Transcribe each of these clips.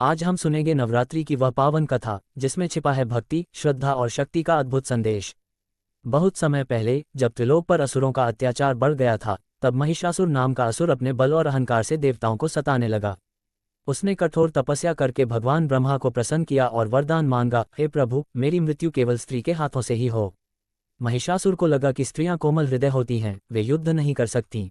आज हम सुनेंगे नवरात्रि की वह पावन कथा जिसमें छिपा है भक्ति, श्रद्धा और शक्ति का अद्भुत संदेश। बहुत समय पहले जब त्रिलोक पर असुरों का अत्याचार बढ़ गया था, तब महिषासुर नाम का असुर अपने बल और अहंकार से देवताओं को सताने लगा। उसने कठोर तपस्या करके भगवान ब्रह्मा को प्रसन्न किया और वरदान मांगा, हे प्रभु, मेरी मृत्यु केवल स्त्री के हाथों से ही हो। महिषासुर को लगा कि स्त्रियां कोमल हृदय होती हैं, वे युद्ध नहीं कर सकती,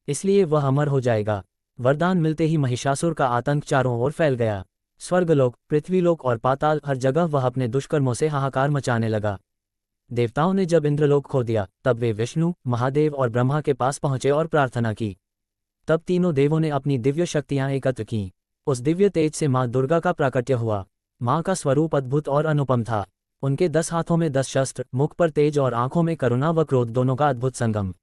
इसलिए वह अमर हो जाएगा। वरदान मिलते ही महिषासुर का आतंक चारों ओर फैल गया। स्वर्गलोक, पृथ्वीलोक और पाताल, हर जगह वह अपने दुष्कर्मों से हाहाकार मचाने लगा। देवताओं ने जब इंद्रलोक खो दिया, तब वे विष्णु, महादेव और ब्रह्मा के पास पहुंचे और प्रार्थना की। तब तीनों देवों ने अपनी दिव्य शक्तियां एकत्र की। उस दिव्य तेज से मां दुर्गा का प्राकट्य हुआ। मां का स्वरूप अद्भुत और अनुपम था। उनके 10 हाथों में 10 शस्त्र, मुख पर तेज और आंखों में करुणा व क्रोध दोनों का अद्भुत संगम।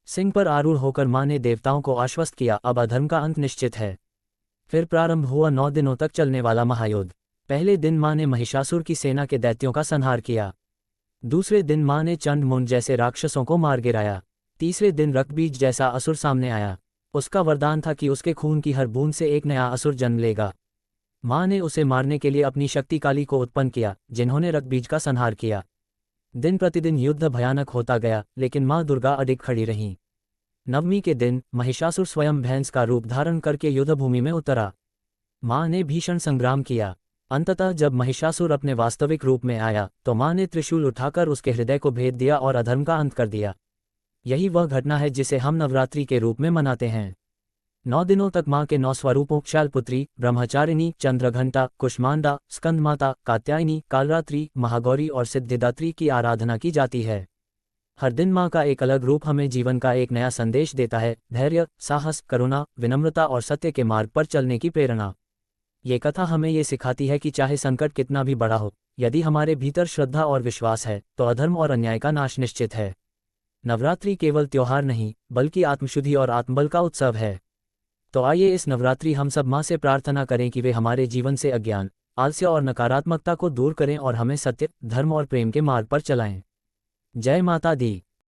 सिंह पर आरूढ़ होकर मां ने देवताओं को आश्वस्त किया, अब अधर्म का अंत निश्चित है। फिर प्रारंभ हुआ 9 दिनों तक चलने वाला महायुद्ध। पहले दिन मां ने महिषासुर की सेना के दैत्यों का संहार किया। दूसरे दिन मां ने चंड मुंड जैसे राक्षसों को मार गिराया। तीसरे दिन रक्तबीज जैसा असुर सामने आया। उसका वरदान था कि उसके खून की हर बूंद से एक नया असुर जन्म लेगा। मां ने उसे मारने के लिए अपनी शक्ति काली को उत्पन्न किया, जिन्होंने रक्तबीज का संहार किया। दिन प्रतिदिन युद्ध भयानक होता गया, लेकिन मां दुर्गा अडिग खड़ी रहीं। नवमी के दिन महिषासुर स्वयं भैंस का रूप धारण करके युद्धभूमि में उतरा। मां ने भीषण संग्राम किया। अंततः जब महिषासुर अपने वास्तविक रूप में आया, तो मां ने त्रिशूल उठाकर उसके हृदय को भेद दिया और अधर्म का अंत कर दिया। यही वह घटना है जिसे हम नवरात्रि के रूप में मनाते हैं। 9 दिनों तक मां के 9 स्वरूपों शैलपुत्री, ब्रह्मचारिणी, चंद्रघंटा, कुष्मांडा, स्कंदमाता, कात्यायनी, कालरात्रि, महागौरी और सिद्धिदात्री की आराधना की जाती है। हर दिन मां का एक अलग रूप हमें जीवन का एक नया संदेश देता है, धैर्य, साहस, करुणा, विनम्रता और सत्य के मार्ग पर चलने की प्रेरणा। ये कथा हमें ये सिखाती है कि चाहे संकट कितना भी बड़ा हो, यदि हमारे भीतर श्रद्धा और विश्वास है, तो अधर्म और अन्याय का नाश निश्चित है। नवरात्रि केवल त्योहार नहीं, बल्कि आत्मशुद्धि और आत्मबल का उत्सव है। तो आइए इस नवरात्रि हम सब मां से प्रार्थना करें कि वे हमारे जीवन से अज्ञान, आलस्य और नकारात्मकता को दूर करें और हमें सत्य, धर्म और प्रेम के मार्ग पर चलाएं। जय माता दी।